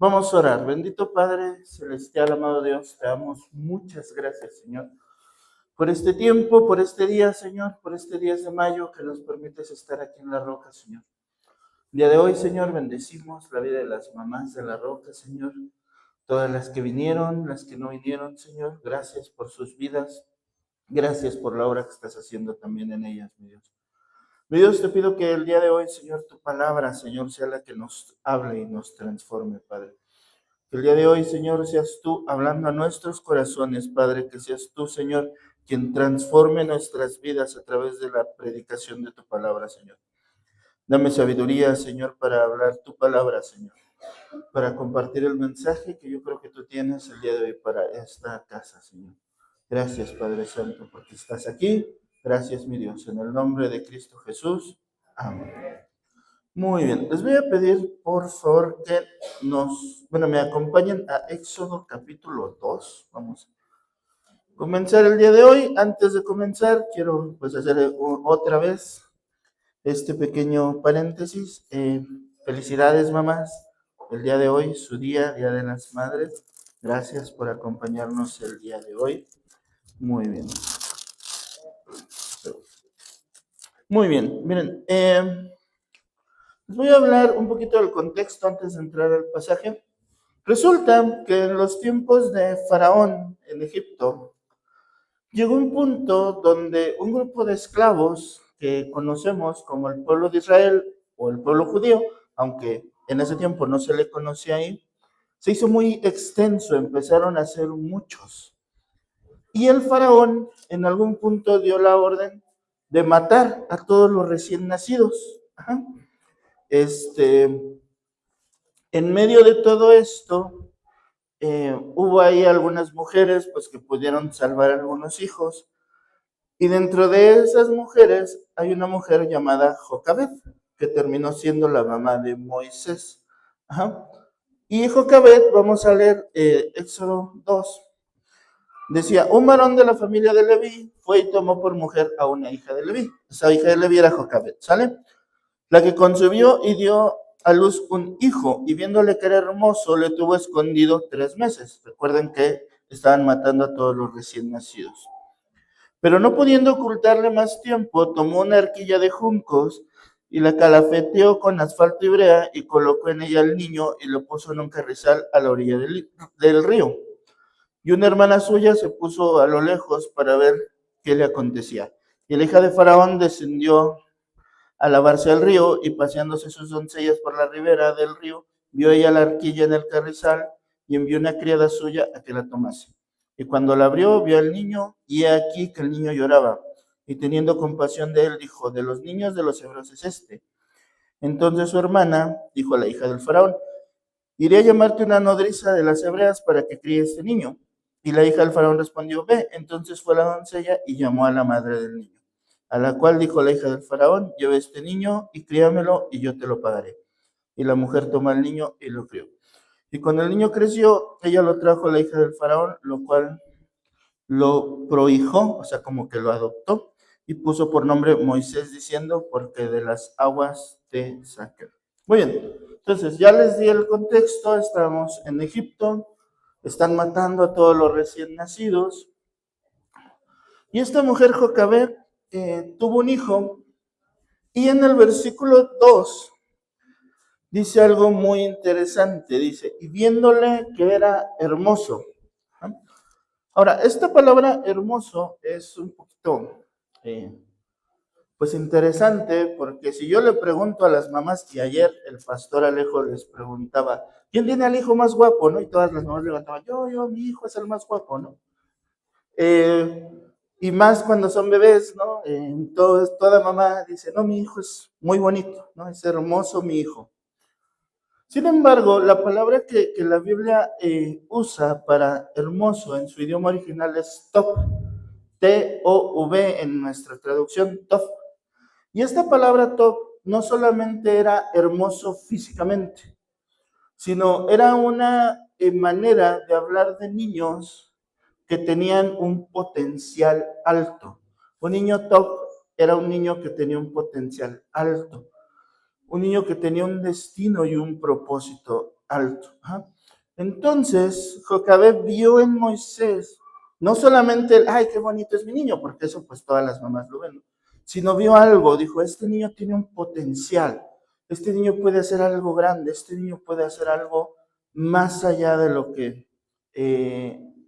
Vamos a orar. Bendito Padre Celestial, amado Dios, te damos muchas gracias, Señor, por este tiempo, por este día, Señor, por este 10 de mayo que nos permites estar aquí en la roca, Señor. El día de hoy, Señor, bendecimos la vida de las mamás de la roca, Señor. Todas las que vinieron, las que no vinieron, Señor, gracias por sus vidas. Gracias por la obra que estás haciendo también en ellas, mi Dios. Mi Dios, te pido que el día de hoy, Señor, tu palabra, Señor, sea la que nos hable y nos transforme, Padre. Que el día de hoy, Señor, seas tú hablando a nuestros corazones, Padre, que seas tú, Señor, quien transforme nuestras vidas a través de la predicación de tu palabra, Señor. Dame sabiduría, Señor, para hablar tu palabra, Señor, para compartir el mensaje que yo creo que tú tienes el día de hoy para esta casa, Señor. Gracias, Padre Santo, porque estás aquí. Gracias, mi Dios, en el nombre de Cristo Jesús. Amén. Muy bien, les voy a pedir por favor que me acompañen a Éxodo capítulo 2. Vamos a comenzar el día de hoy. Antes de comenzar, quiero pues hacer otra vez este pequeño paréntesis. Felicidades, mamás. El día de hoy, su día, Día de las Madres. Gracias por acompañarnos el día de hoy. Muy bien. Muy bien, miren, les voy a hablar un poquito del contexto antes de entrar al pasaje. Resulta que en los tiempos de Faraón en Egipto, llegó un punto donde un grupo de esclavos que conocemos como el pueblo de Israel o el pueblo judío, aunque en ese tiempo no se le conocía ahí, se hizo muy extenso, empezaron a ser muchos. Y el faraón en algún punto dio la orden de matar a todos los recién nacidos. Ajá. En medio de todo esto, hubo ahí algunas mujeres pues que pudieron salvar algunos hijos, y dentro de esas mujeres hay una mujer llamada Jocabed, que terminó siendo la mamá de Moisés. Ajá. Y Jocabed, vamos a leer Éxodo 2, decía: un varón de la familia de Leví fue y tomó por mujer a una hija de Leví. Esa hija de Leví era Jocabed, ¿sale? La que concibió y dio a luz un hijo, y viéndole que era hermoso, le tuvo escondido 3 meses. Recuerden que estaban matando a todos los recién nacidos. Pero no pudiendo ocultarle más tiempo, tomó una arquilla de juncos y la calafeteó con asfalto y brea y colocó en ella al niño y lo puso en un carrizal a la orilla del río. Y una hermana suya se puso a lo lejos para ver qué le acontecía. Y la hija de Faraón descendió a lavarse al río, y paseándose sus doncellas por la ribera del río, vio ella la arquilla en el carrizal y envió una criada suya a que la tomase. Y cuando la abrió, vio al niño, y he aquí que el niño lloraba. Y teniendo compasión de él, dijo: de los niños de los hebreos es este. Entonces su hermana dijo a la hija del faraón: iré a llamarte una nodriza de las hebreas para que críe este niño. Y la hija del faraón respondió: ve. Entonces fue la doncella y llamó a la madre del niño, a la cual dijo la hija del faraón: lleva este niño y críamelo y yo te lo pagaré. Y la mujer tomó al niño y lo crió. Y cuando el niño creció, ella lo trajo a la hija del faraón, lo cual lo prohijó, o sea, como que lo adoptó, y puso por nombre Moisés, diciendo: porque de las aguas te saqué. Muy bien, entonces ya les di el contexto. Estamos en Egipto, están matando a todos los recién nacidos, y esta mujer Jocabed tuvo un hijo, y en el versículo 2 dice algo muy interesante, dice: y viéndole que era hermoso. ¿No? Ahora, esta palabra hermoso es un poquito, pues interesante, porque si yo le pregunto a las mamás, y ayer el pastor Alejo les preguntaba: ¿quién tiene al hijo más guapo? ¿No? Y todas las mamás levantaban: mi hijo es el más guapo, ¿no? Eh, y más cuando son bebés, ¿no? Toda mamá dice: no, mi hijo es muy bonito, ¿no? Es hermoso mi hijo. Sin embargo, la palabra que la Biblia usa para hermoso en su idioma original es tov, T-O-V en nuestra traducción, tov. Y esta palabra tov no solamente era hermoso físicamente, sino era una manera de hablar de niños que tenían un potencial alto. Un niño top era un niño que tenía un potencial alto, un niño que tenía un destino y un propósito. alto. Ajá. Entonces, Jocabed vio en Moisés, no solamente ay, qué bonito es mi niño, porque eso pues todas las mamás lo ven, ¿no? Sino vio algo, dijo, este niño tiene un potencial, este niño puede hacer algo grande, este niño puede hacer algo más allá de lo que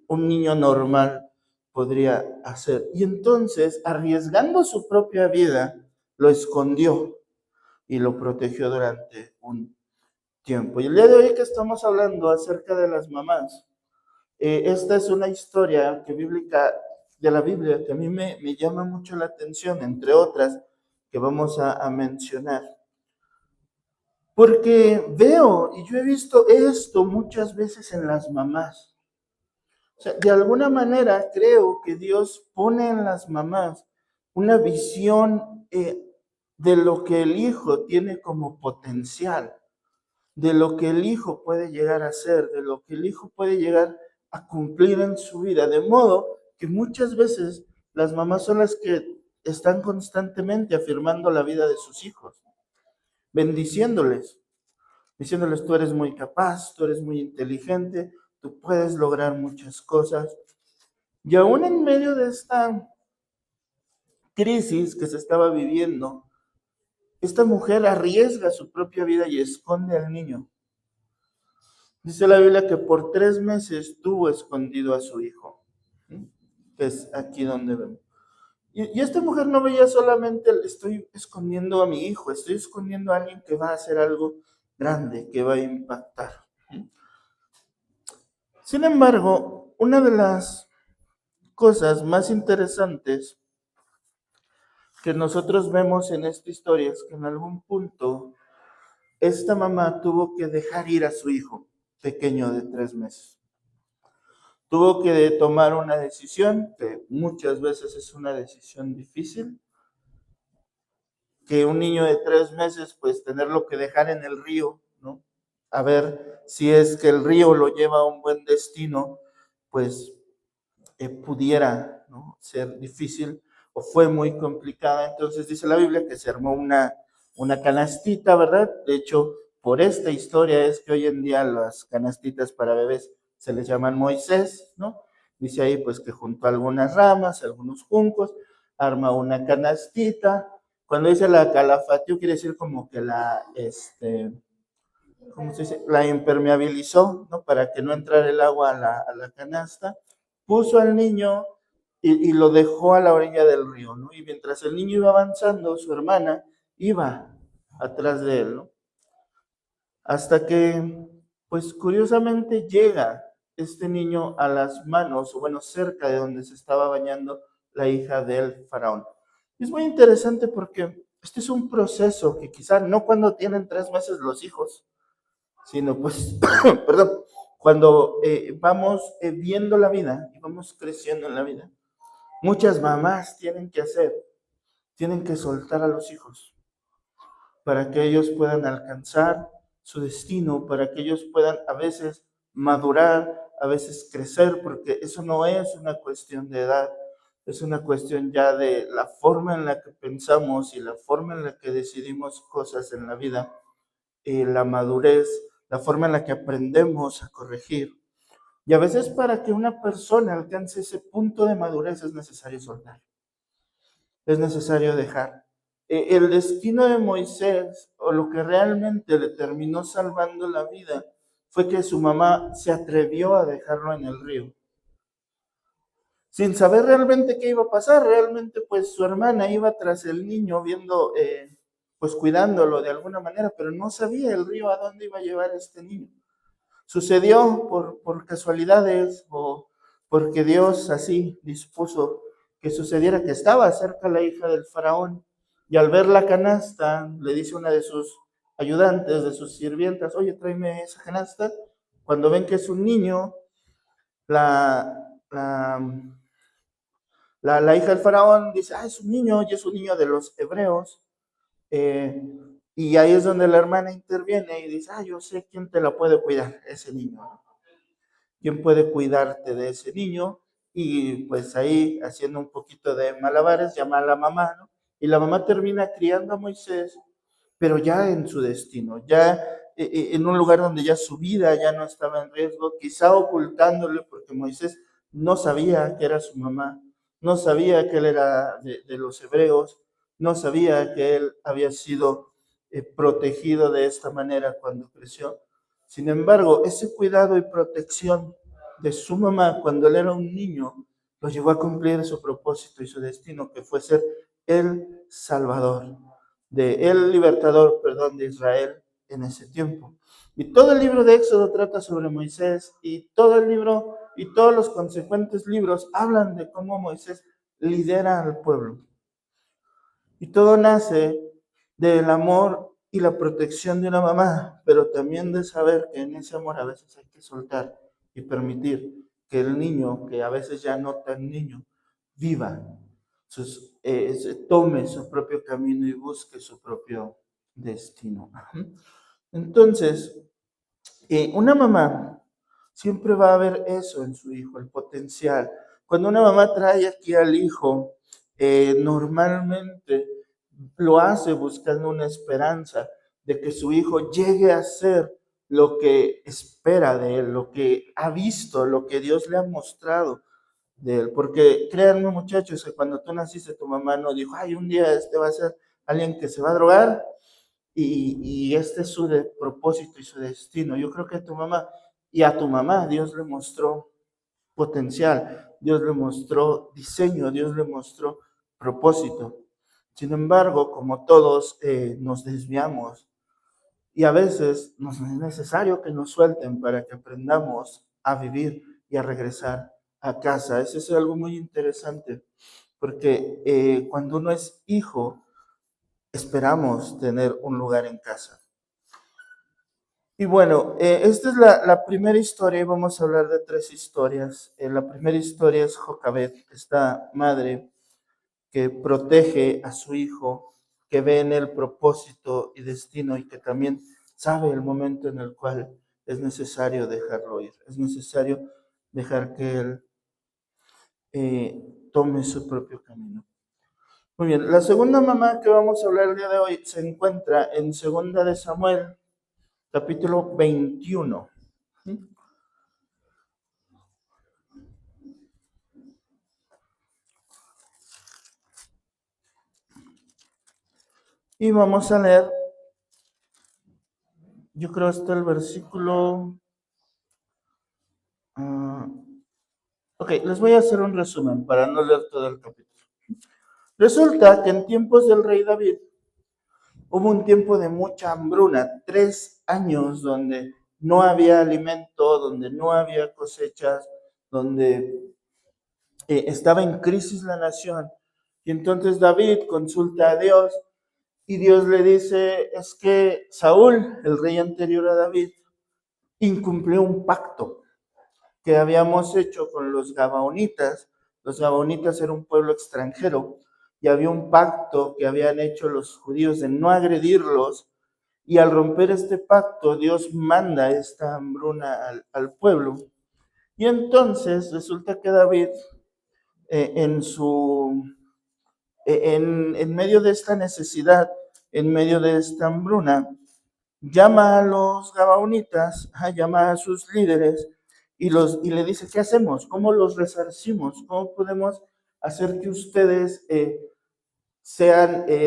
un niño normal podría hacer. Y entonces, arriesgando su propia vida, lo escondió y lo protegió durante un tiempo. Y el día de hoy que estamos hablando acerca de las mamás, esta es una historia que bíblica, de la Biblia que a mí me llama mucho la atención, entre otras que vamos a mencionar. Porque veo y yo he visto esto muchas veces en las mamás. O sea, de alguna manera creo que Dios pone en las mamás una visión de lo que el hijo tiene como potencial, de lo que el hijo puede llegar a ser, de lo que el hijo puede llegar a cumplir en su vida. De modo que muchas veces las mamás son las que están constantemente afirmando la vida de sus hijos, bendiciéndoles, diciéndoles tú eres muy capaz, tú eres muy inteligente, tú puedes lograr muchas cosas. Y aún en medio de esta crisis que se estaba viviendo, esta mujer arriesga su propia vida y esconde al niño. Dice la Biblia que por 3 meses tuvo escondido a su hijo. Que es aquí donde vemos. Y esta mujer no veía solamente, estoy escondiendo a mi hijo, estoy escondiendo a alguien que va a hacer algo grande, que va a impactar. Sin embargo, una de las cosas más interesantes que nosotros vemos en esta historia es que en algún punto esta mamá tuvo que dejar ir a su hijo pequeño de 3 meses. Tuvo que tomar una decisión que muchas veces es una decisión difícil, que un niño de 3 meses, pues tenerlo que dejar en el río, ¿no? A ver si es que el río lo lleva a un buen destino, pues pudiera, ¿no?, ser difícil o fue muy complicada. Entonces dice la Biblia que se armó una canastita, ¿verdad? De hecho, por esta historia es que hoy en día las canastitas para bebés se les llaman Moisés, ¿no? Dice ahí pues que juntó algunas ramas, algunos juncos, arma una canastita. Cuando dice la calafateó, quiere decir como que ¿cómo se dice? La impermeabilizó, ¿no? Para que no entrara el agua a la canasta. Puso al niño y lo dejó a la orilla del río, ¿no? Y mientras el niño iba avanzando, su hermana iba atrás de él, ¿no? Hasta que, pues curiosamente llega este niño a las manos, o bueno, cerca de donde se estaba bañando la hija del faraón. Es muy interesante porque este es un proceso que quizá no cuando tienen 3 meses los hijos, sino pues, perdón, cuando vamos viendo la vida y vamos creciendo en la vida, muchas mamás tienen que soltar a los hijos para que ellos puedan alcanzar su destino, para que ellos puedan a veces madurar, a veces crecer, porque eso no es una cuestión de edad, es una cuestión ya de la forma en la que pensamos y la forma en la que decidimos cosas en la vida, la madurez, la forma en la que aprendemos a corregir. Y a veces para que una persona alcance ese punto de madurez es necesario soltar, es necesario dejar. El destino de Moisés, o lo que realmente le terminó salvando la vida, fue que su mamá se atrevió a dejarlo en el río. Sin saber realmente qué iba a pasar, realmente pues su hermana iba tras el niño viendo, pues cuidándolo de alguna manera, pero no sabía el río a dónde iba a llevar a este niño. Sucedió por casualidades o porque Dios así dispuso que sucediera, que estaba cerca la hija del faraón y al ver la canasta le dice una de sus ayudantes, de sus sirvientas, oye, tráeme esa canasta. Cuando ven que es un niño, la, la, la hija del faraón dice, ah, es un niño y es un niño de los hebreos. Eh, y ahí es donde la hermana interviene y dice, ah, yo sé quién te la puede cuidar, ese niño. ¿Quién puede cuidarte de ese niño? Y pues ahí, haciendo un poquito de malabares, llama a la mamá, ¿no? Y la mamá termina criando a Moisés, pero ya en su destino, ya en un lugar donde ya su vida ya no estaba en riesgo, quizá ocultándole, porque Moisés no sabía que era su mamá, no sabía que él era de los hebreos, no sabía que él había sido protegido de esta manera cuando creció. Sin embargo, ese cuidado y protección de su mamá cuando él era un niño lo llevó a cumplir su propósito y su destino, que fue ser el Salvador, el libertador, perdón, de Israel en ese tiempo. Y todo el libro de Éxodo trata sobre Moisés, y todo el libro y todos los consecuentes libros hablan de cómo Moisés lidera al pueblo. Y todo nace del amor y la protección de una mamá, pero también de saber que en ese amor a veces hay que soltar y permitir que el niño, que a veces ya no tan niño, viva, tome su propio camino y busque su propio destino. Entonces, una mamá siempre va a ver eso en su hijo, el potencial. Cuando una mamá trae aquí al hijo, normalmente lo hace buscando una esperanza de que su hijo llegue a ser lo que espera de él, lo que ha visto, lo que Dios le ha mostrado de él. Porque créanme, muchachos, que cuando tú naciste, tu mamá no dijo, ay, un día este va a ser alguien que se va a drogar y este es su propósito y su destino. Yo creo que a tu mamá Dios le mostró potencial, Dios le mostró diseño, Dios le mostró propósito. Sin embargo, como todos nos desviamos y a veces nos es necesario que nos suelten para que aprendamos a vivir y a regresar a casa. Eso es algo muy interesante, porque cuando uno es hijo, esperamos tener un lugar en casa. Y bueno, esta es la primera historia y vamos a hablar de 3 historias. La primera historia es Jocabed, esta madre que protege a su hijo, que ve en él propósito y destino y que también sabe el momento en el cual es necesario dejarlo ir, es necesario dejar que él tome su propio camino. Muy bien, la segunda mamá que vamos a hablar el día de hoy se encuentra en Segunda de Samuel, capítulo 21. Y vamos a leer, yo creo hasta el versículo... ok, les voy a hacer un resumen para no leer todo el capítulo. Resulta que en tiempos del rey David hubo un tiempo de mucha hambruna, 3 años donde no había alimento, donde no había cosechas, donde estaba en crisis la nación. Y entonces David consulta a Dios y Dios le dice, es que Saúl, el rey anterior a David, incumplió un pacto que habíamos hecho con los gabaonitas. Los gabaonitas era un pueblo extranjero y había un pacto que habían hecho los judíos de no agredirlos, y al romper este pacto Dios manda esta hambruna al pueblo. Y entonces resulta que David en medio de esta necesidad, en medio de esta hambruna, llama a los gabaonitas, llama a sus líderes y le dice, ¿qué hacemos? ¿Cómo los resarcimos? ¿Cómo podemos hacer que ustedes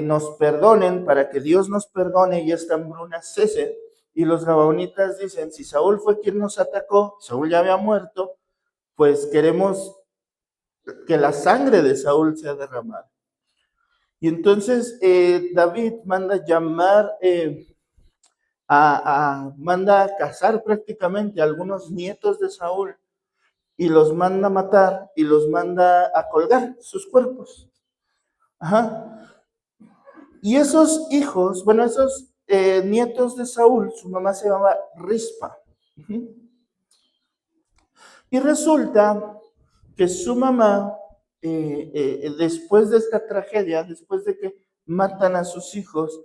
nos perdonen, para que Dios nos perdone y esta hambruna cese? Y los gabaonitas dicen, si Saúl fue quien nos atacó, Saúl ya había muerto, pues queremos que la sangre de Saúl sea derramada. Y entonces David manda llamar, manda a cazar prácticamente a algunos nietos de Saúl y los manda a matar y los manda a colgar sus cuerpos. Ajá. Y esos hijos, bueno, esos nietos de Saúl, su mamá se llamaba Rispa. Y resulta que su mamá, después de esta tragedia, después de que matan a sus hijos,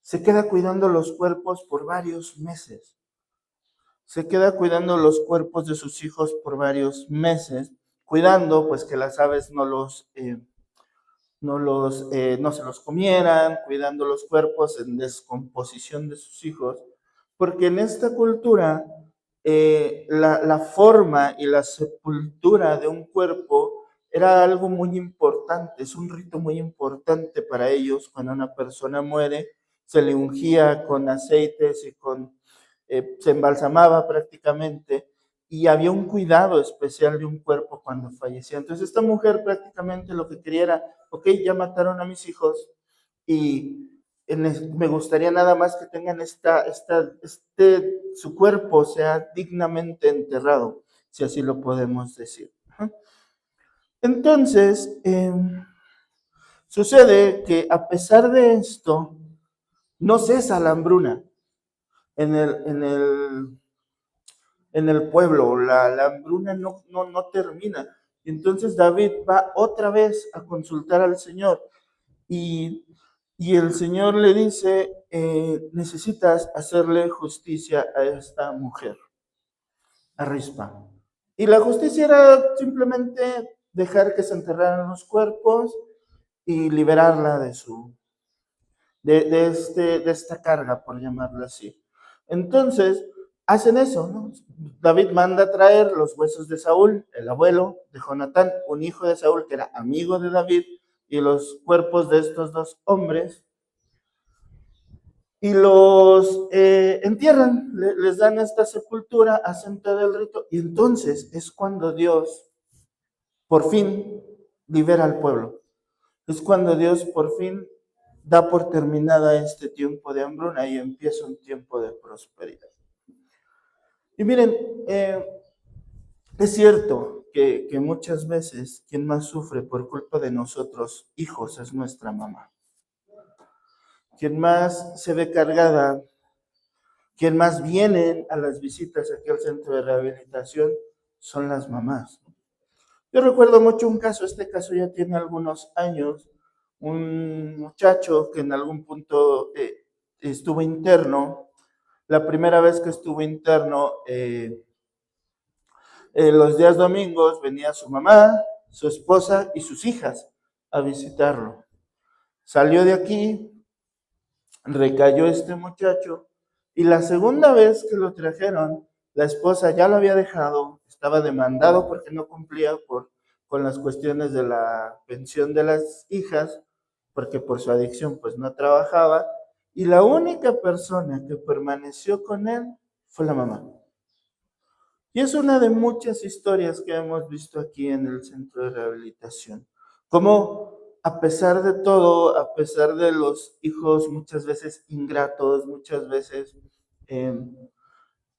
se queda cuidando los cuerpos por varios meses. Se queda cuidando los cuerpos de sus hijos por varios meses, cuidando pues que las aves no se los comieran, cuidando los cuerpos en descomposición de sus hijos, porque en esta cultura la forma y la sepultura de un cuerpo era algo muy importante, es un rito muy importante para ellos. Cuando una persona muere, se le ungía con aceites y se embalsamaba prácticamente, y había un cuidado especial de un cuerpo cuando fallecía. Entonces esta mujer prácticamente lo que quería era, ok, ya mataron a mis hijos y me gustaría nada más que tengan su cuerpo sea dignamente enterrado, si así lo podemos decir. Entonces, sucede que a pesar de esto, no cesa la hambruna en el pueblo, la hambruna no termina. Entonces David va otra vez a consultar al Señor y, y el Señor le dice, necesitas hacerle justicia a esta mujer, a Rispa. Y la justicia era simplemente dejar que se enterraran los cuerpos y liberarla de esta carga, por llamarlo así. Entonces, hacen eso, ¿no? David manda a traer los huesos de Saúl, el abuelo de Jonatán, un hijo de Saúl que era amigo de David, y los cuerpos de estos dos hombres, y los entierran, les dan esta sepultura, hacen todo el rito, y entonces es cuando Dios por fin libera al pueblo. Es cuando Dios por fin da por terminada este tiempo de hambruna y empieza un tiempo de prosperidad. Y miren, es cierto que muchas veces quien más sufre por culpa de nosotros, hijos, es nuestra mamá. Quien más se ve cargada, quien más vienen a las visitas aquí al centro de rehabilitación, son las mamás. Yo recuerdo mucho un caso, este caso ya tiene algunos años, un muchacho que en algún punto estuvo interno. La primera vez que estuvo interno, los días domingos venía su mamá, su esposa y sus hijas a visitarlo. Salió de aquí, recayó este muchacho, y la segunda vez que lo trajeron, la esposa ya lo había dejado, estaba demandado porque no cumplía con las cuestiones de la pensión de las hijas, porque por su adicción pues no trabajaba, y la única persona que permaneció con él fue la mamá. Y es una de muchas historias que hemos visto aquí en el centro de rehabilitación. Como a pesar de todo, a pesar de los hijos muchas veces ingratos, muchas veces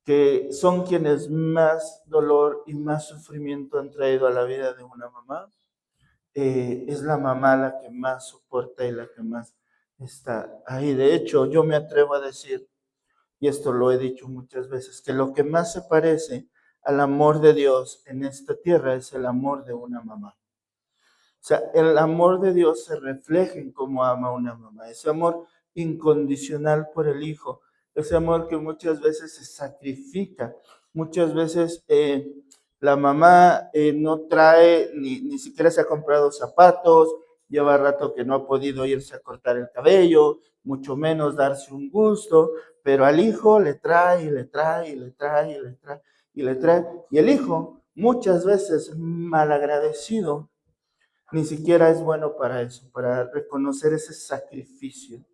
que son quienes más dolor y más sufrimiento han traído a la vida de una mamá, es la mamá la que más soporta y la que más está ahí. De hecho, yo me atrevo a decir, y esto lo he dicho muchas veces, que lo que más se parece al amor de Dios en esta tierra es el amor de una mamá. O sea, el amor de Dios se refleja en cómo ama una mamá, ese amor incondicional por el hijo, ese amor que muchas veces se sacrifica, muchas veces la mamá no trae, ni siquiera se ha comprado zapatos, lleva rato que no ha podido irse a cortar el cabello, mucho menos darse un gusto, pero al hijo le trae, y le trae, y le trae, y le trae, y le trae, y el hijo muchas veces malagradecido, ni siquiera es bueno para eso, para reconocer ese sacrificio.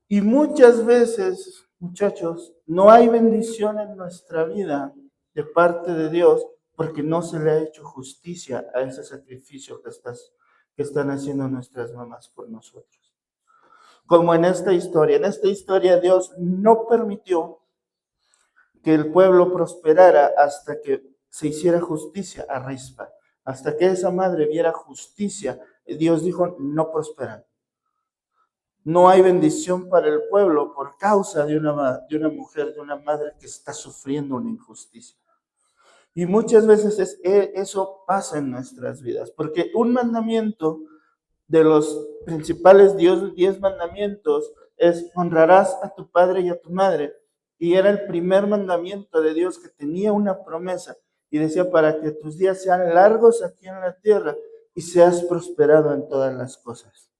Y muchas veces, muchachos, no hay bendición en nuestra vida de parte de Dios porque no se le ha hecho justicia a ese sacrificio que están haciendo nuestras mamás por nosotros. Como en esta historia Dios no permitió que el pueblo prosperara hasta que se hiciera justicia a Rispa. Hasta que esa madre viera justicia, Dios dijo, no prosperan. No hay bendición para el pueblo por causa de una mujer, de una madre que está sufriendo una injusticia. Y muchas veces eso pasa en nuestras vidas, porque un mandamiento de los principales 10 mandamientos es honrarás a tu padre y a tu madre. Y era el primer mandamiento de Dios que tenía una promesa y decía para que tus días sean largos aquí en la tierra y seas prosperado en todas las cosas.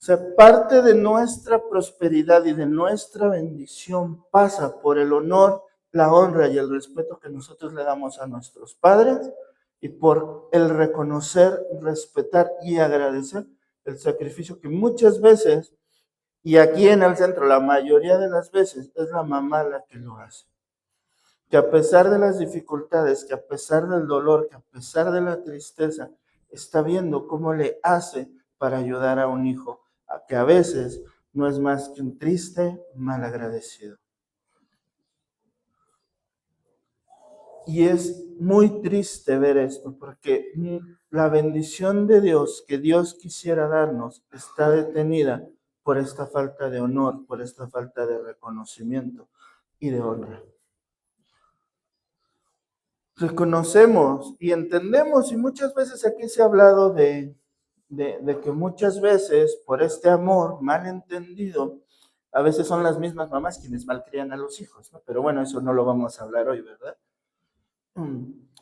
O sea, parte de nuestra prosperidad y de nuestra bendición pasa por el honor, la honra y el respeto que nosotros le damos a nuestros padres y por el reconocer, respetar y agradecer el sacrificio que muchas veces, y aquí en el centro la mayoría de las veces, es la mamá la que lo hace. Que a pesar de las dificultades, que a pesar del dolor, que a pesar de la tristeza, está viendo cómo le hace para ayudar a un hijo, a que a veces no es más que un triste malagradecido. Y es muy triste ver esto, porque la bendición de Dios que Dios quisiera darnos está detenida por esta falta de honor, por esta falta de reconocimiento y de honra. Reconocemos y entendemos, y muchas veces aquí se ha hablado de que muchas veces por este amor mal entendido, a veces son las mismas mamás quienes malcrían a los hijos, ¿no? Pero bueno, eso no lo vamos a hablar hoy, ¿verdad?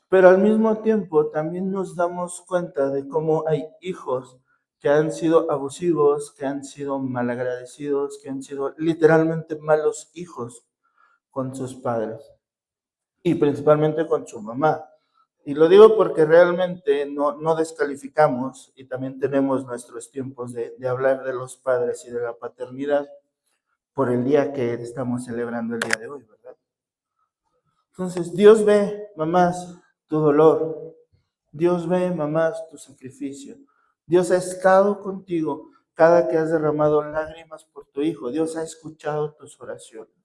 Pero al mismo tiempo también nos damos cuenta de cómo hay hijos que han sido abusivos, que han sido malagradecidos, que han sido literalmente malos hijos con sus padres y principalmente con su mamá. Y lo digo porque realmente no descalificamos y también tenemos nuestros tiempos de hablar de los padres y de la paternidad por el día que estamos celebrando el día de hoy, ¿verdad? Entonces, Dios ve, mamás, tu dolor. Dios ve, mamás, tu sacrificio. Dios ha estado contigo cada que has derramado lágrimas por tu hijo. Dios ha escuchado tus oraciones.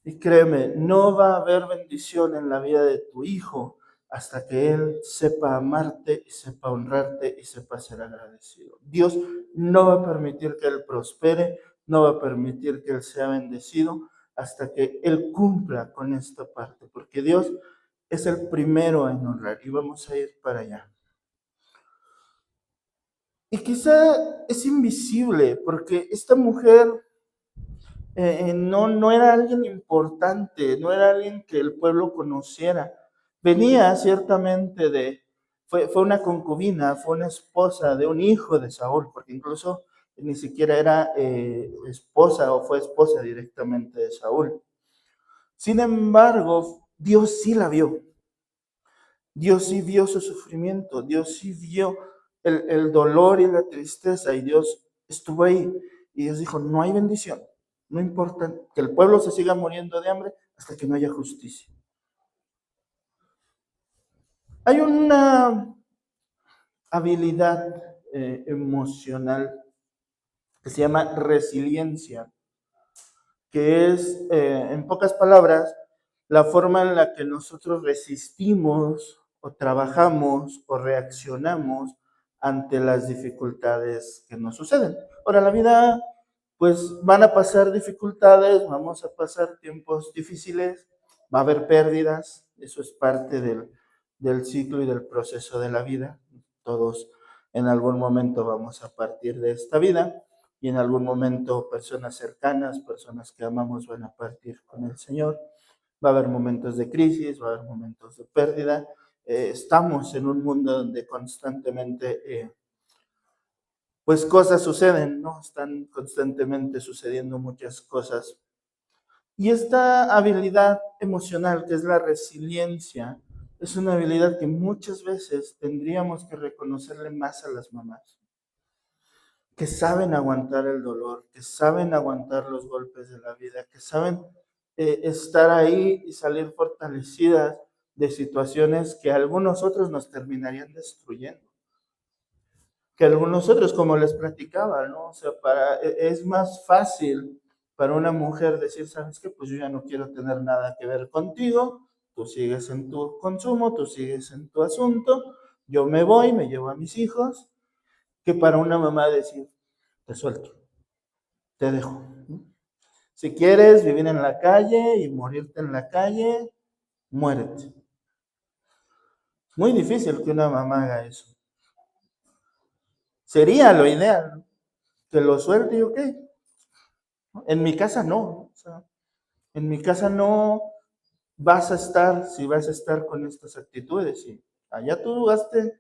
Y créeme, no va a haber bendición en la vida de tu hijo hasta que él sepa amarte y sepa honrarte y sepa ser agradecido. Dios no va a permitir que él prospere, no va a permitir que él sea bendecido hasta que él cumpla con esta parte, porque Dios es el primero en honrar y vamos a ir para allá. Y quizá es invisible porque esta mujer no era alguien importante, no era alguien que el pueblo conociera. Venía ciertamente fue una concubina, fue una esposa de un hijo de Saúl, porque incluso ni siquiera era esposa o fue esposa directamente de Saúl. Sin embargo, Dios sí la vio. Dios sí vio su sufrimiento, Dios sí vio el dolor y la tristeza y Dios estuvo ahí y Dios dijo, no hay bendición, no importa que el pueblo se siga muriendo de hambre hasta que no haya justicia. Hay una habilidad emocional que se llama resiliencia, que es, en pocas palabras, la forma en la que nosotros resistimos o trabajamos o reaccionamos ante las dificultades que nos suceden. Ahora, la vida, pues van a pasar dificultades, vamos a pasar tiempos difíciles, va a haber pérdidas, eso es parte del ciclo y del proceso de la vida. Todos en algún momento vamos a partir de esta vida y en algún momento personas cercanas, personas que amamos van a partir con el Señor. Va a haber momentos de crisis, va a haber momentos de pérdida. Estamos en un mundo donde constantemente, pues cosas suceden, ¿no? Están constantemente sucediendo muchas cosas. Y esta habilidad emocional, que es la resiliencia, es una habilidad que muchas veces tendríamos que reconocerle más a las mamás, que saben aguantar el dolor, que saben aguantar los golpes de la vida, que saben estar ahí y salir fortalecidas de situaciones que a algunos otros nos terminarían destruyendo. Que algunos otros, como les platicaba, ¿no? O sea, es más fácil para una mujer decir, ¿sabes qué? Pues yo ya no quiero tener nada que ver contigo, tú sigues en tu consumo, tú sigues en tu asunto, yo me voy, me llevo a mis hijos, que para una mamá decir, te suelto, te dejo. Si quieres vivir en la calle y morirte en la calle, muérete. Muy difícil que una mamá haga eso. Sería lo ideal, que lo suelte y ok. En mi casa no. O sea, en mi casa no vas a estar, si vas a estar con estas actitudes. Y allá tú hazte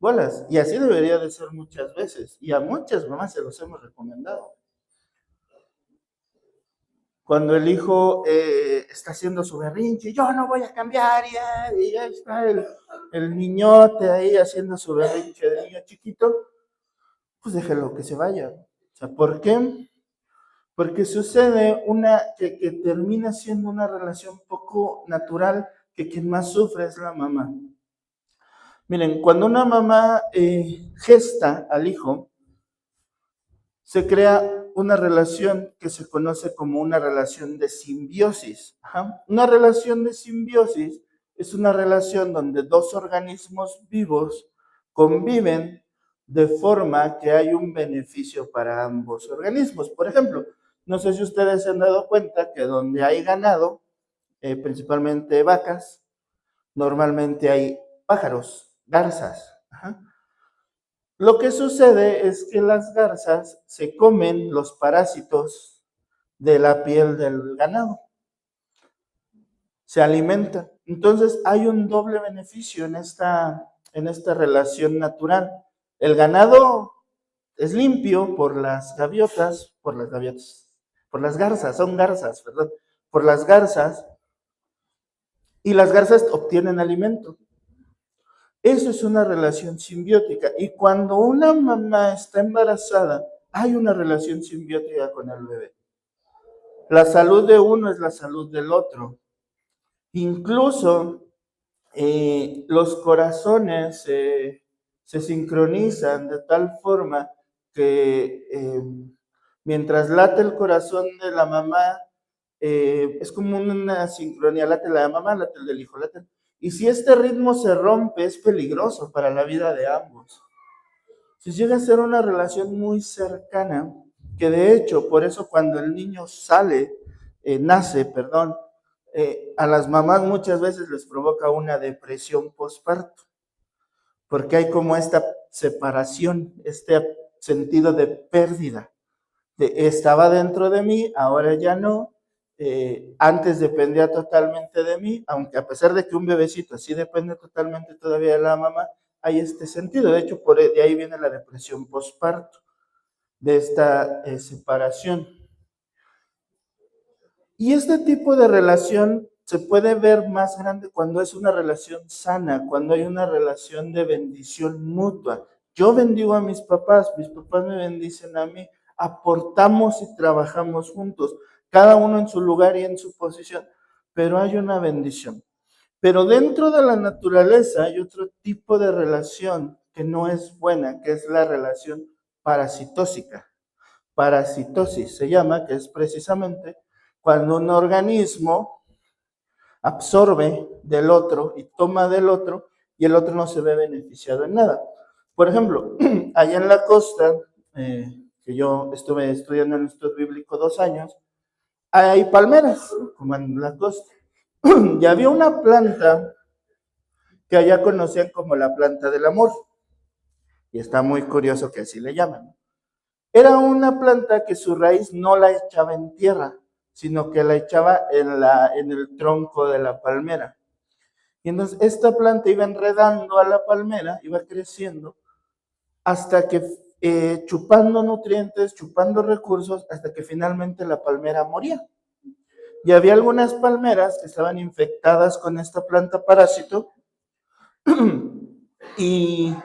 bolas. Y así debería de ser muchas veces. Y a muchas mamás se los hemos recomendado. Cuando el hijo está haciendo su berrinche, yo no voy a cambiar, y ya está el niñote ahí haciendo su berrinche de niño chiquito, pues déjelo que se vaya. O sea, ¿por qué? Porque sucede que termina siendo una relación poco natural, que quien más sufre es la mamá. Miren, cuando una mamá gesta al hijo, se crea una relación que se conoce como una relación de simbiosis. Ajá. Una relación de simbiosis es una relación donde dos organismos vivos conviven de forma que hay un beneficio para ambos organismos. Por ejemplo, no sé si ustedes se han dado cuenta que donde hay ganado, principalmente vacas, normalmente hay pájaros, garzas. Ajá. Lo que sucede es que las garzas se comen los parásitos de la piel del ganado, se alimentan. Entonces hay un doble beneficio en esta relación natural. El ganado es limpio por las garzas, son garzas, perdón, por las garzas, y las garzas obtienen alimento. Eso es una relación simbiótica. Y cuando una mamá está embarazada, hay una relación simbiótica con el bebé. La salud de uno es la salud del otro. Incluso los corazones se sincronizan de tal forma que mientras late el corazón de la mamá, es como una sincronía, late la mamá, late el del hijo, late. Y si este ritmo se rompe, es peligroso para la vida de ambos. Si llega a ser una relación muy cercana, que de hecho, por eso cuando el niño nace, perdón, a las mamás muchas veces les provoca una depresión postparto, porque hay como esta separación, este sentido de pérdida. Estaba dentro de mí, ahora ya no. Antes dependía totalmente de mí, aunque a pesar de que un bebecito sí depende totalmente todavía de la mamá, hay este sentido. De hecho, de ahí viene la depresión postparto, de esta separación. Y este tipo de relación se puede ver más grande cuando es una relación sana, cuando hay una relación de bendición mutua. Yo bendigo a mis papás me bendicen a mí, aportamos y trabajamos juntos, cada uno en su lugar y en su posición, pero hay una bendición. Pero dentro de la naturaleza hay otro tipo de relación que no es buena, que es la relación parasitósica. Parasitosis se llama, que es precisamente cuando un organismo absorbe del otro y toma del otro y el otro no se ve beneficiado en nada. Por ejemplo, allá en la costa, que yo estuve estudiando en el Instituto Bíblico 2 años, hay palmeras, como en la costa. Y había una planta que allá conocían como la planta del amor. Y está muy curioso que así le llaman. Era una planta que su raíz no la echaba en tierra, sino que la echaba en el tronco de la palmera. Y entonces esta planta iba enredando a la palmera, iba creciendo, hasta que chupando nutrientes, chupando recursos, hasta que finalmente la palmera moría. Y había algunas palmeras que estaban infectadas con esta planta parásito y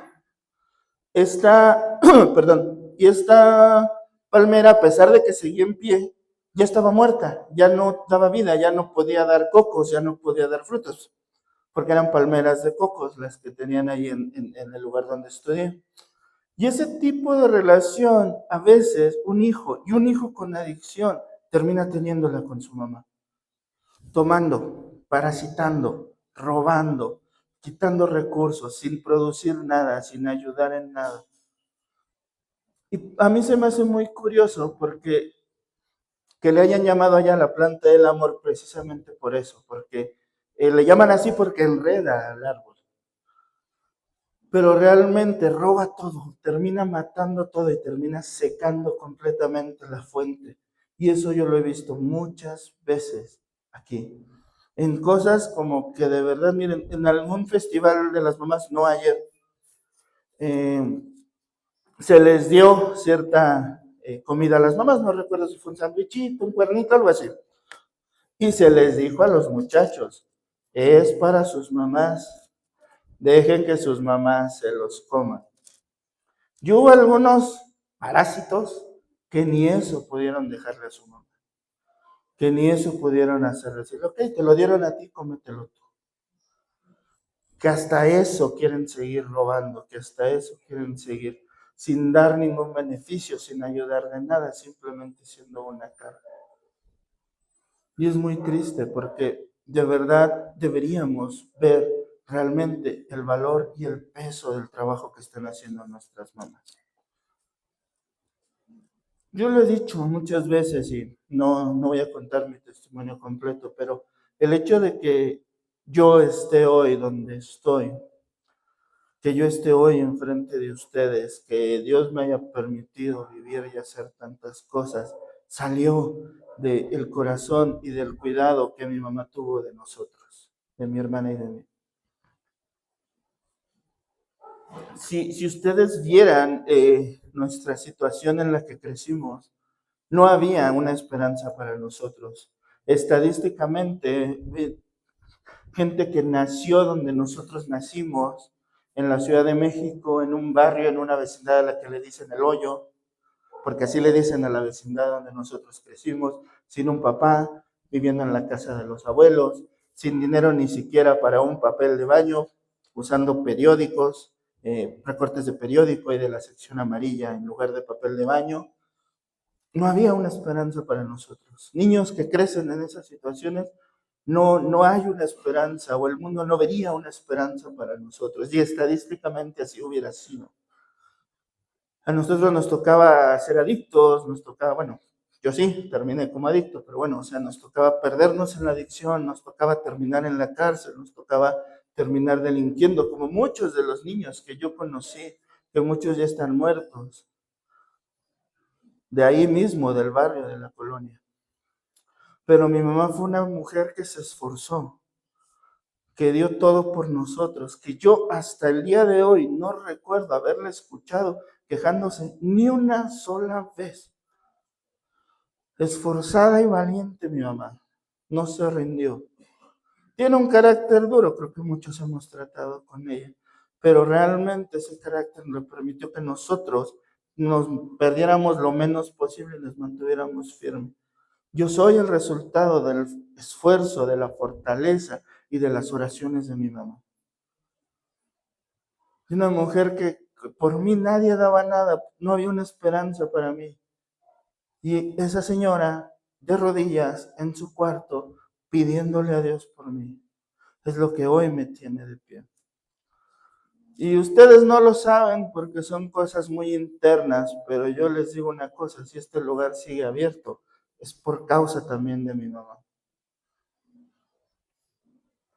esta, perdón, y esta palmera, a pesar de que seguía en pie, ya estaba muerta, ya no daba vida, ya no podía dar cocos, ya no podía dar frutos, porque eran palmeras de cocos las que tenían ahí en el lugar donde estudié. Y ese tipo de relación, a veces un hijo con adicción, termina teniéndola con su mamá, tomando, parasitando, robando, quitando recursos, sin producir nada, sin ayudar en nada. Y a mí se me hace muy curioso porque que le hayan llamado allá la planta del amor precisamente por eso, porque le llaman así porque enreda al árbol, pero realmente roba todo, termina matando todo y termina secando completamente la fuente. Y eso yo lo he visto muchas veces aquí, en cosas como que de verdad, miren, en algún festival de las mamás, no ayer, eh, se les dio cierta comida a las mamás, no recuerdo si fue un sandwichito, un cuernito, algo así. Y se les dijo a los muchachos, es para sus mamás, dejen que sus mamás se los coman. Y hubo algunos parásitos que ni eso pudieron dejarle a su mamá, que ni eso pudieron hacer. Decir, ok, te lo dieron a ti, cómetelo tú. Que hasta eso quieren seguir robando, que hasta eso quieren seguir sin dar ningún beneficio, sin ayudar de nada, simplemente siendo una carga. Y es muy triste porque de verdad deberíamos ver realmente el valor y el peso del trabajo que están haciendo nuestras mamás. Yo lo he dicho muchas veces y no voy a contar mi testimonio completo, pero el hecho de que yo esté hoy donde estoy, que yo esté hoy enfrente de ustedes, que Dios me haya permitido vivir y hacer tantas cosas, salió del corazón y del cuidado que mi mamá tuvo de nosotros, de mi hermana y de mí. Si ustedes vieran nuestra situación en la que crecimos, no había una esperanza para nosotros. Estadísticamente, gente que nació donde nosotros nacimos, en la Ciudad de México, en un barrio, en una vecindad a la que le dicen El Hoyo, porque así le dicen a la vecindad donde nosotros crecimos, sin un papá, viviendo en la casa de los abuelos, sin dinero ni siquiera para un papel de baño, usando periódicos, recortes de periódico y de la sección amarilla en lugar de papel de baño. No había una esperanza para nosotros. Niños que crecen en esas situaciones, no hay una esperanza, o el mundo no vería una esperanza para nosotros, y estadísticamente así hubiera sido. A nosotros nos tocaba ser adictos, nos tocaba, bueno, yo sí, terminé como adicto, pero bueno, o sea, nos tocaba perdernos en la adicción, nos tocaba terminar en la cárcel, nos tocaba terminar delinquiendo, como muchos de los niños que yo conocí, que muchos ya están muertos, de ahí mismo, del barrio, de la colonia. Pero mi mamá fue una mujer que se esforzó, que dio todo por nosotros, que yo hasta el día de hoy no recuerdo haberla escuchado quejándose ni una sola vez. Esforzada y valiente mi mamá, no se rindió. Tiene un carácter duro, creo que muchos hemos tratado con ella, pero realmente ese carácter le permitió que nosotros nos perdiéramos lo menos posible y nos mantuviéramos firmes. Yo soy el resultado del esfuerzo, de la fortaleza y de las oraciones de mi mamá. Una mujer que por mí nadie daba nada, no había una esperanza para mí. Y esa señora de rodillas en su cuarto pidiéndole a Dios por mí, es lo que hoy me tiene de pie. Y ustedes no lo saben porque son cosas muy internas, pero yo les digo una cosa, si este lugar sigue abierto, es por causa también de mi mamá.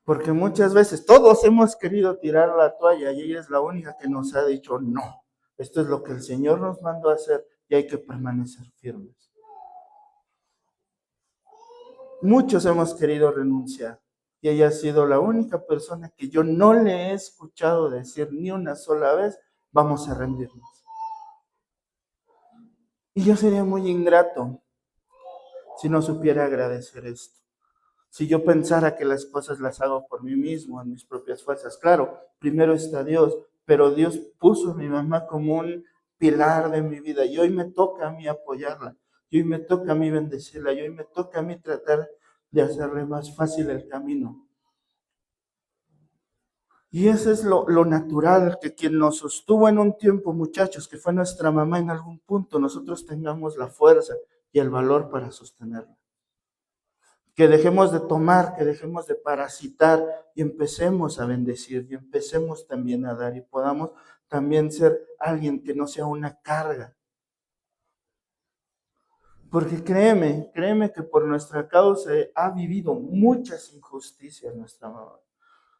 Porque muchas veces todos hemos querido tirar la toalla y ella es la única que nos ha dicho no. Esto es lo que el Señor nos mandó a hacer y hay que permanecer firmes. Muchos hemos querido renunciar y ella ha sido la única persona que yo no le he escuchado decir ni una sola vez, vamos a rendirnos. Y yo sería muy ingrato si no supiera agradecer esto. Si yo pensara que las cosas las hago por mí mismo, en mis propias fuerzas. Claro, primero está Dios, pero Dios puso a mi mamá como un pilar de mi vida y hoy me toca a mí apoyarla, y hoy me toca a mí bendecirla, y hoy me toca a mí tratar de hacerle más fácil el camino. Y eso es lo natural, que quien nos sostuvo en un tiempo, muchachos, que fue nuestra mamá en algún punto, nosotros tengamos la fuerza y el valor para sostenerla. Que dejemos de tomar, que dejemos de parasitar y empecemos a bendecir y empecemos también a dar y podamos también ser alguien que no sea una carga. Porque créeme que por nuestra causa ha vivido muchas injusticias nuestra mamá.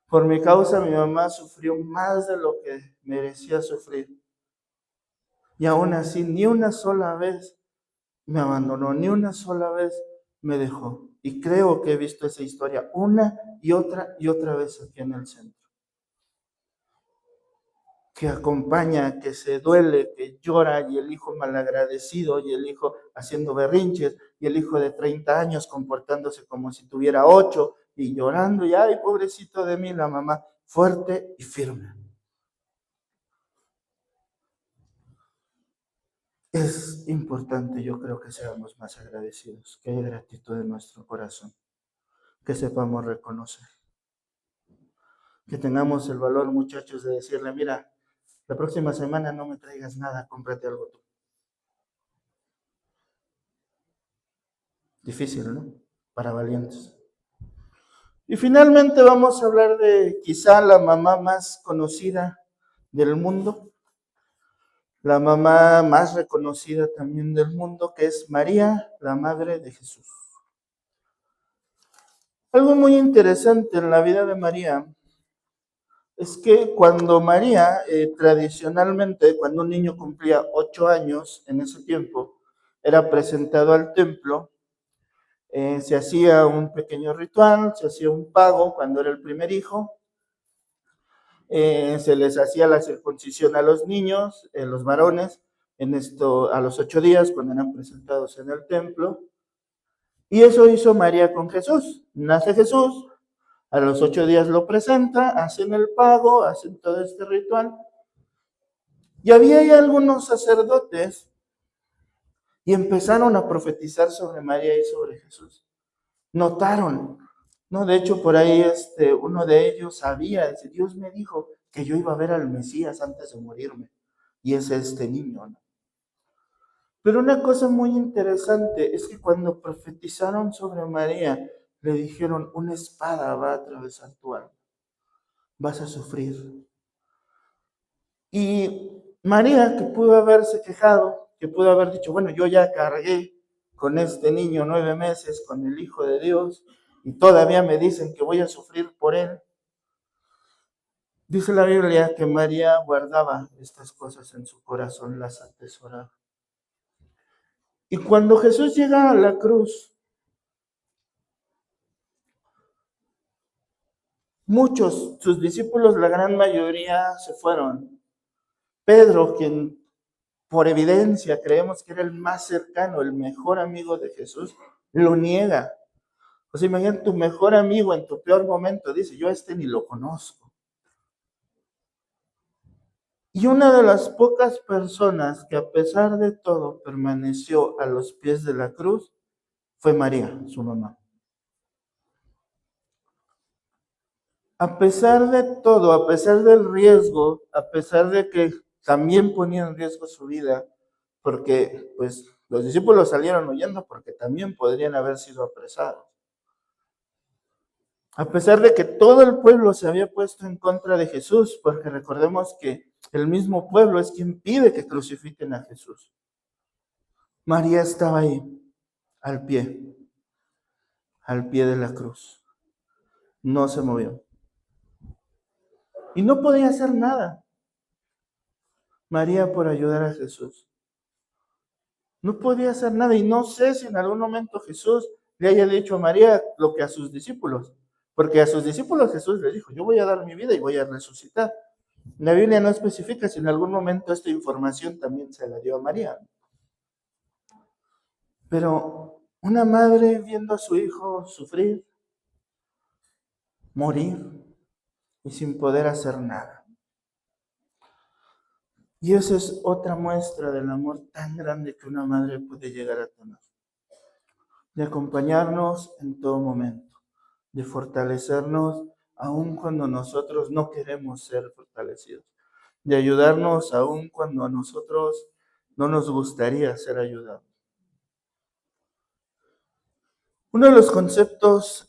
Por mi causa mi mamá sufrió más de lo que merecía sufrir. Y aún así, ni una sola vez me abandonó, ni una sola vez me dejó. Y creo que he visto esa historia una y otra vez aquí en el centro. que acompaña, que se duele, que llora, y el hijo malagradecido, y el hijo haciendo berrinches, y el hijo de 30 años comportándose como si tuviera 8, y llorando, y ay, pobrecito de mí, la mamá fuerte y firme. Es importante, yo creo, que seamos más agradecidos, que haya gratitud en nuestro corazón, que sepamos reconocer, que tengamos el valor, muchachos, de decirle, mira, la próxima semana no me traigas nada, cómprate algo tú. Difícil, ¿no? Para valientes. Y finalmente vamos a hablar de quizá la mamá más conocida del mundo, la mamá más reconocida también del mundo, que es María, la madre de Jesús. Algo muy interesante en la vida de María es que cuando María, tradicionalmente, cuando un niño cumplía 8 años en ese tiempo, era presentado al templo, se hacía un pequeño ritual, se hacía un pago cuando era el primer hijo, se les hacía la circuncisión a los niños, los varones, en esto a los 8 días cuando eran presentados en el templo. Y eso hizo María con Jesús. Nace Jesús, a los 8 días lo presenta, hacen el pago, hacen todo este ritual. Y había ahí algunos sacerdotes y empezaron a profetizar sobre María y sobre Jesús. Notaron, ¿no? De hecho, por ahí uno de ellos sabía, dice, Dios me dijo que yo iba a ver al Mesías antes de morirme. Y es este niño, ¿no? Pero una cosa muy interesante es que cuando profetizaron sobre María, le dijeron, una espada va a atravesar tu alma, vas a sufrir. Y María, que pudo haberse quejado, que pudo haber dicho, bueno, yo ya cargué con este niño 9 meses, con el Hijo de Dios, y todavía me dicen que voy a sufrir por él. Dice la Biblia que María guardaba estas cosas en su corazón, las atesoraba. Y cuando Jesús llega a la cruz, muchos, sus discípulos, la gran mayoría se fueron. Pedro, quien por evidencia creemos que era el más cercano, el mejor amigo de Jesús, lo niega. O sea, imagínate, tu mejor amigo en tu peor momento dice, yo a este ni lo conozco. Y una de las pocas personas que a pesar de todo permaneció a los pies de la cruz fue María, su mamá. A pesar de todo, a pesar del riesgo, a pesar de que también ponía en riesgo su vida, porque pues los discípulos salieron huyendo porque también podrían haber sido apresados. A pesar de que todo el pueblo se había puesto en contra de Jesús, porque recordemos que el mismo pueblo es quien pide que crucifiquen a Jesús. María estaba ahí, al pie de la cruz. No se movió. Y no podía hacer nada María por ayudar a Jesús. No podía hacer nada. Y no sé si en algún momento Jesús le haya dicho a María lo que a sus discípulos. Porque a sus discípulos Jesús les dijo, yo voy a dar mi vida y voy a resucitar. La Biblia no especifica si en algún momento esta información también se la dio a María. Pero una madre viendo a su hijo sufrir, morir y sin poder hacer nada. Y esa es otra muestra del amor tan grande que una madre puede llegar a tener. De acompañarnos en todo momento, de fortalecernos aun cuando nosotros no queremos ser fortalecidos, de ayudarnos aun cuando a nosotros no nos gustaría ser ayudados. Uno de los conceptos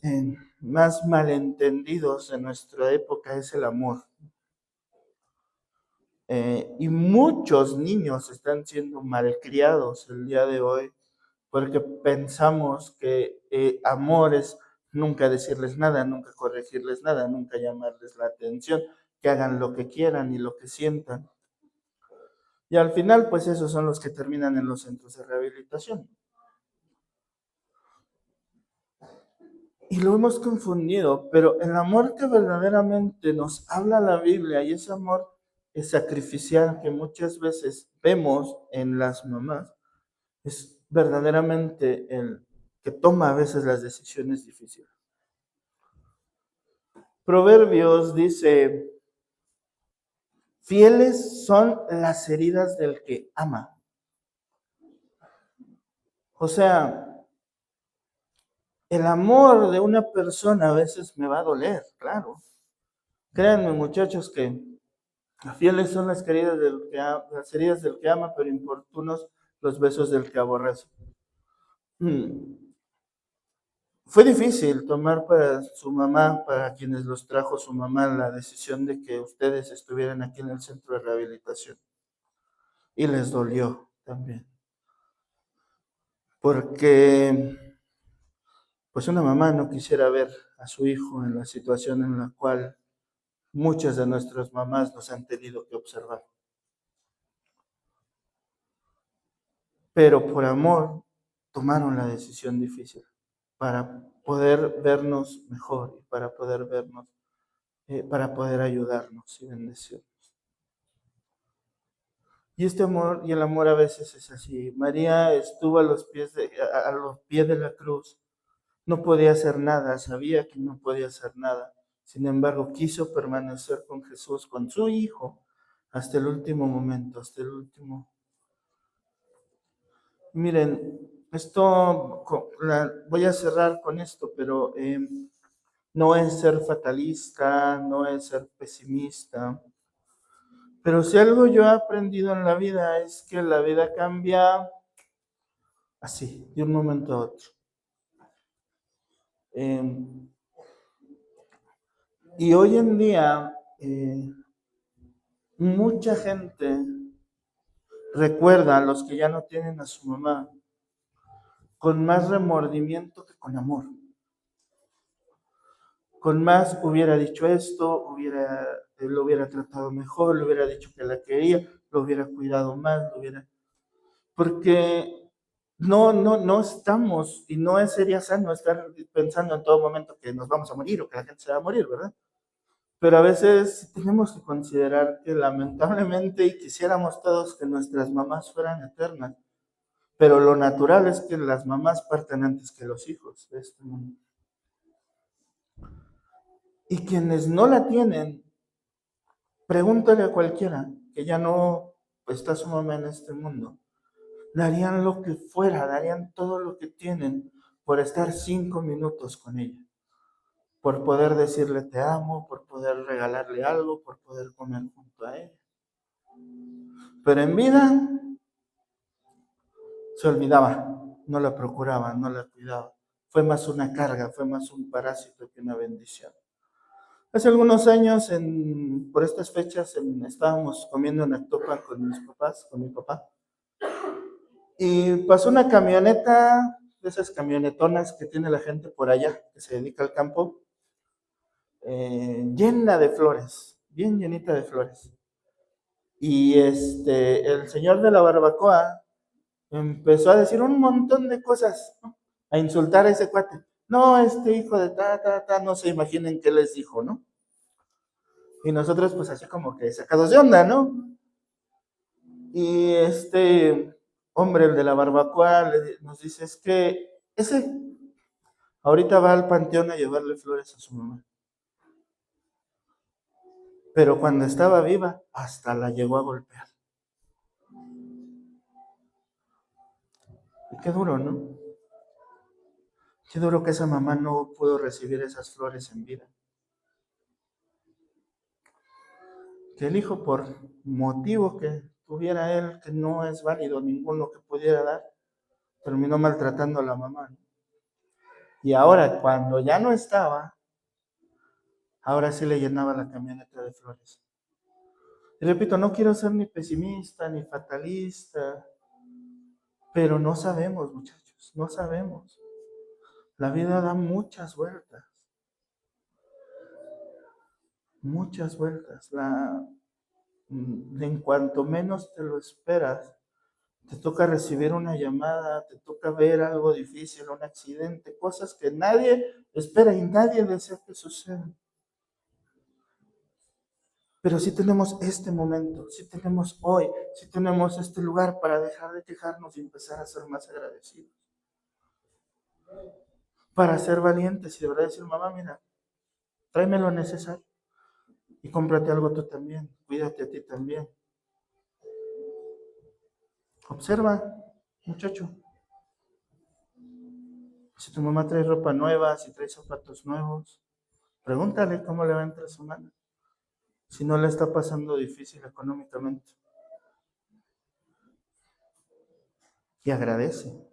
más malentendidos en nuestra época es el amor. Y muchos niños están siendo malcriados el día de hoy porque pensamos que amor es nunca decirles nada, nunca corregirles nada, nunca llamarles la atención, que hagan lo que quieran y lo que sientan. Y al final, pues esos son los que terminan en los centros de rehabilitación. Y lo hemos confundido, pero el amor que verdaderamente nos habla la Biblia y ese amor sacrificial que muchas veces vemos en las mamás es verdaderamente el que toma a veces las decisiones difíciles. Proverbios dice, fieles son las heridas del que ama. O sea, el amor de una persona a veces me va a doler, claro. Créanme, muchachos, que fieles son las heridas del que ama, pero importunos los besos del que aborrece. Fue difícil tomar para su mamá, para quienes los trajo su mamá, la decisión de que ustedes estuvieran aquí en el centro de rehabilitación. Y les dolió también. Porque pues una mamá no quisiera ver a su hijo en la situación en la cual muchas de nuestras mamás nos han tenido que observar. Pero por amor tomaron la decisión difícil para poder vernos mejor y para poder vernos, para poder ayudarnos y bendecirnos. Y este amor y el amor a veces es así. María estuvo a los pies de la cruz. No podía hacer nada, sabía que no podía hacer nada. Sin embargo, quiso permanecer con Jesús, con su hijo, hasta el último momento, hasta el último. Miren, voy a cerrar con esto, pero no es ser fatalista, no es ser pesimista. Pero si algo yo he aprendido en la vida es que la vida cambia así, de un momento a otro. Y hoy en día, mucha gente recuerda a los que ya no tienen a su mamá con más remordimiento que con amor. Con más hubiera dicho esto, lo hubiera tratado mejor, le hubiera dicho que la quería, lo hubiera cuidado más, porque no estamos, y no sería sano estar pensando en todo momento que nos vamos a morir o que la gente se va a morir, ¿verdad? Pero a veces tenemos que considerar que lamentablemente, y quisiéramos todos que nuestras mamás fueran eternas, pero lo natural es que las mamás partan antes que los hijos de este mundo. Y quienes no la tienen, pregúntale a cualquiera que ya no está su mamá en este mundo. Darían lo que fuera, darían todo lo que tienen por estar 5 minutos con ella, por poder decirle te amo, por poder regalarle algo, por poder comer junto a ella. Pero en vida se olvidaba, no la procuraba, no la cuidaba. Fue más una carga, fue más un parásito que una bendición. Hace algunos años, por estas fechas, estábamos comiendo en Actopan con mis papás, con mi papá, y pasó una camioneta, de esas camionetonas que tiene la gente por allá, que se dedica al campo, llena de flores, bien llenita de flores. Y el señor de la barbacoa empezó a decir un montón de cosas, ¿no? A insultar a ese cuate. No, este hijo de no se imaginen qué les dijo, ¿no? Y nosotros pues así como que sacados de onda, ¿no? Y este hombre, el de la barbacoa, nos dice, es que ese ahorita va al panteón a llevarle flores a su mamá. Pero cuando estaba viva, hasta la llegó a golpear. Y qué duro, ¿no? Qué duro que esa mamá no pudo recibir esas flores en vida. Que el hijo, por motivo que tuviera él, que no es válido ninguno que pudiera dar, terminó maltratando a la mamá, ¿no? Y ahora, cuando ya no estaba, ahora sí le llenaba la camioneta de flores. Y repito, no quiero ser ni pesimista ni fatalista, pero no sabemos, muchachos, no sabemos. La vida da muchas vueltas, muchas vueltas. En cuanto menos te lo esperas, te toca recibir una llamada, te toca ver algo difícil, un accidente, cosas que nadie espera y nadie desea que sucedan. Pero sí tenemos este momento, sí tenemos hoy, sí tenemos este lugar para dejar de quejarnos y empezar a ser más agradecidos. Para ser valientes y de verdad decir, mamá, mira, tráeme lo necesario y cómprate algo tú también, cuídate a ti también. Observa, muchacho, si tu mamá trae ropa nueva, si trae zapatos nuevos, pregúntale cómo le va entre semana, si no le está pasando difícil económicamente. Y agradece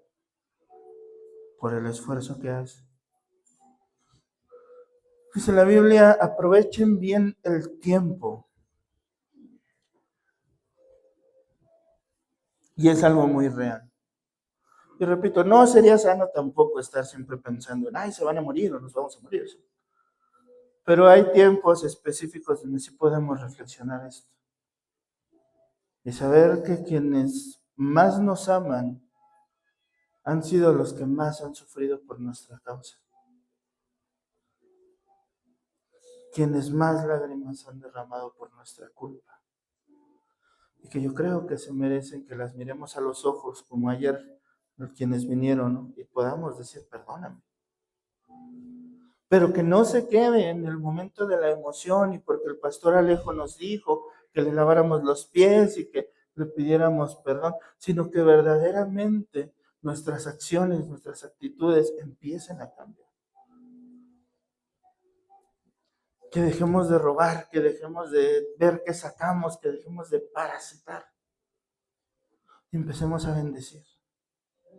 por el esfuerzo que hace. Dice la Biblia, aprovechen bien el tiempo. Y es algo muy real. Y repito, no sería sano tampoco estar siempre pensando en, ay, se van a morir o nos vamos a morir. Pero hay tiempos específicos donde sí podemos reflexionar esto. Y saber que quienes más nos aman han sido los que más han sufrido por nuestra causa. Quienes más lágrimas han derramado por nuestra culpa. Y que yo creo que se merecen que las miremos a los ojos, como ayer quienes vinieron, ¿no? Y podamos decir, perdóname. Pero que no se quede en el momento de la emoción y porque el pastor Alejo nos dijo que le laváramos los pies y que le pidiéramos perdón, sino que verdaderamente nuestras acciones, nuestras actitudes empiecen a cambiar. Que dejemos de robar, que dejemos de ver qué sacamos, que dejemos de parasitar. Y empecemos a bendecir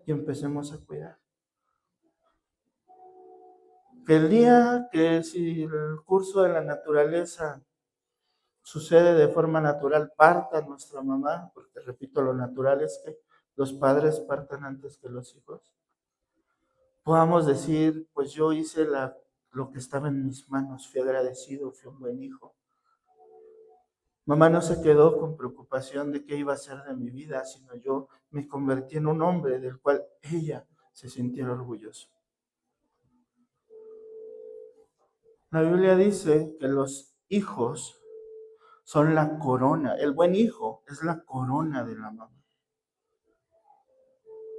y empecemos a cuidar. Que el día que si el curso de la naturaleza sucede de forma natural, parta nuestra mamá, porque repito, lo natural es que los padres partan antes que los hijos. Podamos decir, pues yo hice lo que estaba en mis manos, fui agradecido, fui un buen hijo. Mamá no se quedó con preocupación de qué iba a ser de mi vida, sino yo me convertí en un hombre del cual ella se sintiera orgulloso. La Biblia dice que los hijos son la corona. El buen hijo es la corona de la mamá.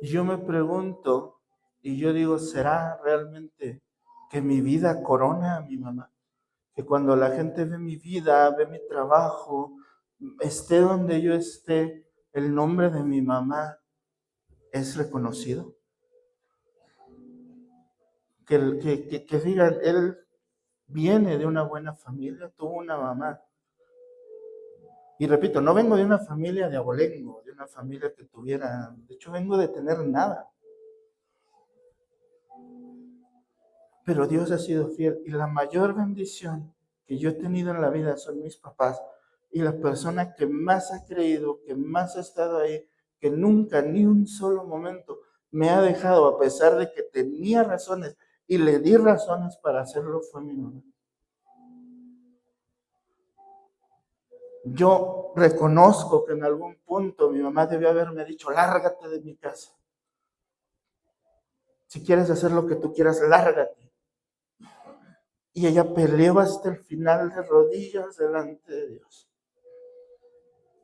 Y yo me pregunto, y yo digo, ¿será realmente que mi vida corona a mi mamá? Que cuando la gente ve mi vida, ve mi trabajo, esté donde yo esté, el nombre de mi mamá es reconocido. Que digan, él viene de una buena familia, tuvo una mamá. Y repito, no vengo de una familia de abolengo, de una familia que tuviera, de hecho vengo de tener nada. Pero Dios ha sido fiel y la mayor bendición que yo he tenido en la vida son mis papás y la persona que más ha creído, que más ha estado ahí, que nunca ni un solo momento me ha dejado a pesar de que tenía razones y le di razones para hacerlo fue mi mamá. Yo reconozco que en algún punto mi mamá debió haberme dicho, lárgate de mi casa. Si quieres hacer lo que tú quieras, lárgate. Y ella peleó hasta el final de rodillas delante de Dios.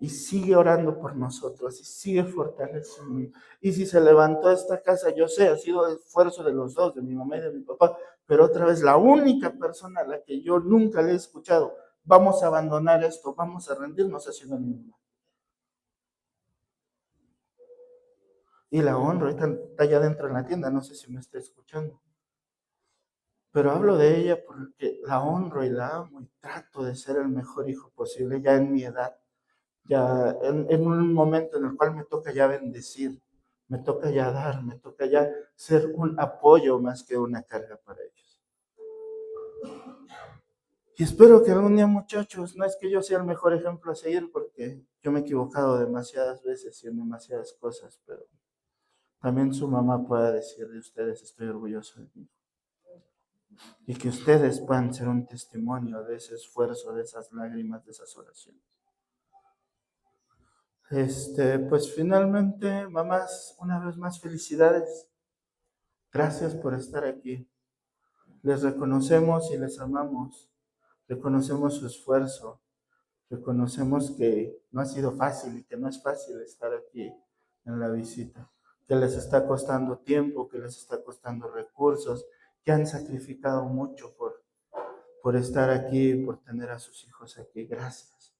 Y sigue orando por nosotros y sigue fortaleciendo. Y si se levantó esta casa, yo sé, ha sido esfuerzo de los dos, de mi mamá y de mi papá, pero otra vez la única persona a la que yo nunca le he escuchado, vamos a abandonar esto, vamos a rendirnos, ha sido mi mamá. Y la honro, está allá adentro en la tienda, no sé si me está escuchando. Pero hablo de ella porque la honro y la amo y trato de ser el mejor hijo posible ya en mi edad. Ya en un momento en el cual me toca ya bendecir, me toca ya dar, me toca ya ser un apoyo más que una carga para ellos. Y espero que algún día, muchachos, no es que yo sea el mejor ejemplo a seguir, porque yo me he equivocado demasiadas veces y en demasiadas cosas, pero también su mamá pueda decir de ustedes, estoy orgulloso de mí. Y que ustedes puedan ser un testimonio de ese esfuerzo, de esas lágrimas, de esas oraciones. Pues finalmente, mamás, una vez más, felicidades. Gracias por estar aquí. Les reconocemos y les amamos. Reconocemos su esfuerzo. Reconocemos que no ha sido fácil y que no es fácil estar aquí en la visita, que les está costando tiempo, que les está costando recursos, que han sacrificado mucho por estar aquí, por tener a sus hijos aquí. Gracias.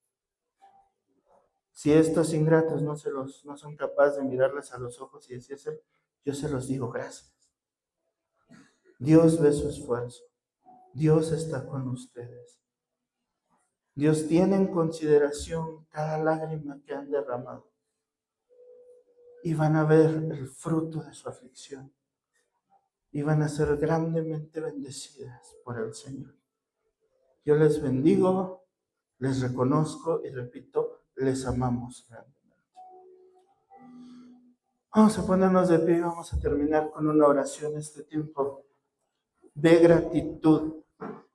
Si estos ingratos no son capaces de mirarles a los ojos y decirse, yo se los digo gracias. Dios ve su esfuerzo. Dios está con ustedes. Dios tiene en consideración cada lágrima que han derramado. Y van a ver el fruto de su aflicción. Y van a ser grandemente bendecidas por el Señor. Yo les bendigo, les reconozco y repito, les amamos grandemente. Vamos a ponernos de pie y vamos a terminar con una oración este tiempo de gratitud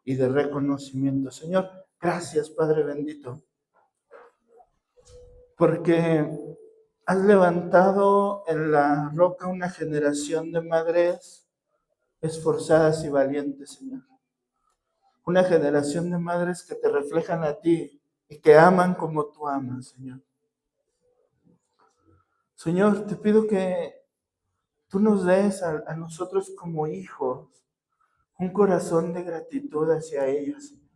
y de reconocimiento. Señor, gracias, Padre bendito, porque has levantado en la roca una generación de madres esforzadas y valientes, Señor. Una generación de madres que te reflejan a ti y que aman como tú amas, Señor. Señor, te pido que tú nos des a nosotros como hijos un corazón de gratitud hacia ellas, Señor.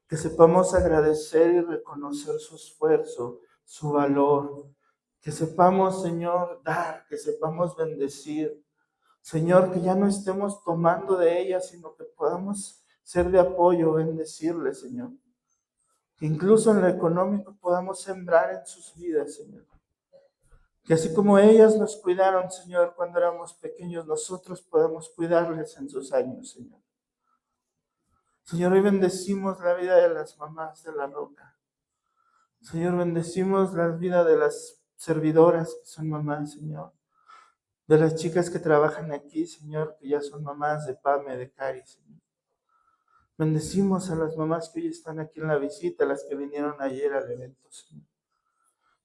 Que sepamos agradecer y reconocer su esfuerzo, su valor. Que sepamos, Señor, dar, que sepamos bendecir. Señor, que ya no estemos tomando de ellas, sino que podamos ser de apoyo, bendecirles, Señor. Que incluso en lo económico podamos sembrar en sus vidas, Señor. Que así como ellas nos cuidaron, Señor, cuando éramos pequeños, nosotros podamos cuidarles en sus años, Señor. Señor, hoy bendecimos la vida de las mamás de la roca. Señor, bendecimos la vida de las servidoras que son mamás, Señor. De las chicas que trabajan aquí, Señor, que ya son mamás de Pame, de Cari, Señor. Bendecimos a las mamás que hoy están aquí en la visita, las que vinieron ayer al evento, Señor.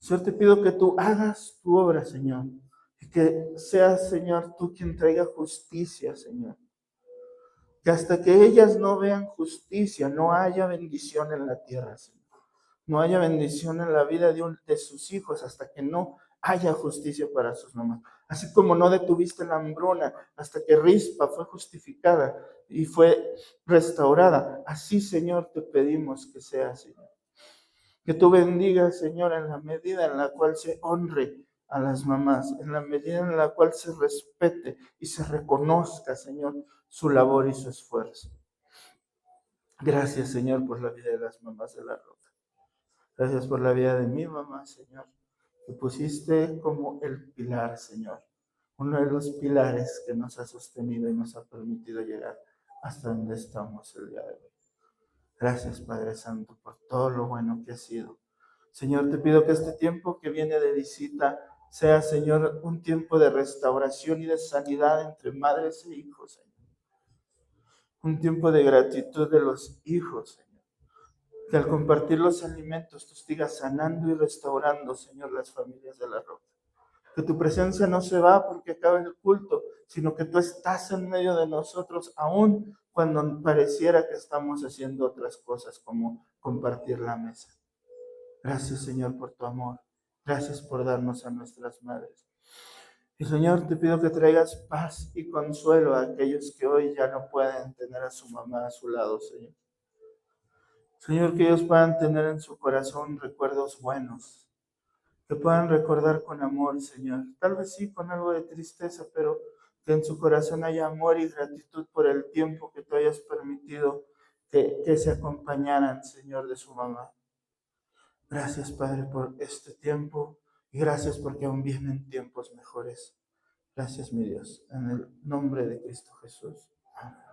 Señor, te pido que tú hagas tu obra, Señor. Y que seas, Señor, tú quien traiga justicia, Señor. Que hasta que ellas no vean justicia, no haya bendición en la tierra, Señor. No haya bendición en la vida de sus hijos hasta que no haya justicia para sus mamás. Así como no detuviste la hambruna hasta que Rispa fue justificada y fue restaurada. Así, Señor, te pedimos que sea, Señor. Que tú bendigas, Señor, en la medida en la cual se honre a las mamás, en la medida en la cual se respete y se reconozca, Señor, su labor y su esfuerzo. Gracias, Señor, por la vida de las mamás de la roca. Gracias por la vida de mi mamá, Señor, que pusiste como el pilar, Señor. Uno de los pilares que nos ha sostenido y nos ha permitido llegar hasta donde estamos el día de hoy. Gracias, Padre Santo, por todo lo bueno que has sido. Señor, te pido que este tiempo que viene de visita sea, Señor, un tiempo de restauración y de sanidad entre madres e hijos, Señor. Un tiempo de gratitud de los hijos, Señor. Que al compartir los alimentos tú sigas sanando y restaurando, Señor, las familias de la roca. Que tu presencia no se va porque acaba el culto, sino que tú estás en medio de nosotros aún cuando pareciera que estamos haciendo otras cosas como compartir la mesa. Gracias, Señor, por tu amor. Gracias por darnos a nuestras madres. Y Señor, te pido que traigas paz y consuelo a aquellos que hoy ya no pueden tener a su mamá a su lado, Señor. Señor, que ellos puedan tener en su corazón recuerdos buenos, que puedan recordar con amor, Señor. Tal vez sí con algo de tristeza, pero que en su corazón haya amor y gratitud por el tiempo que tú hayas permitido que se acompañaran, Señor, de su mamá. Gracias, Padre, por este tiempo y gracias porque aún vienen tiempos mejores. Gracias, mi Dios, en el nombre de Cristo Jesús. Amén.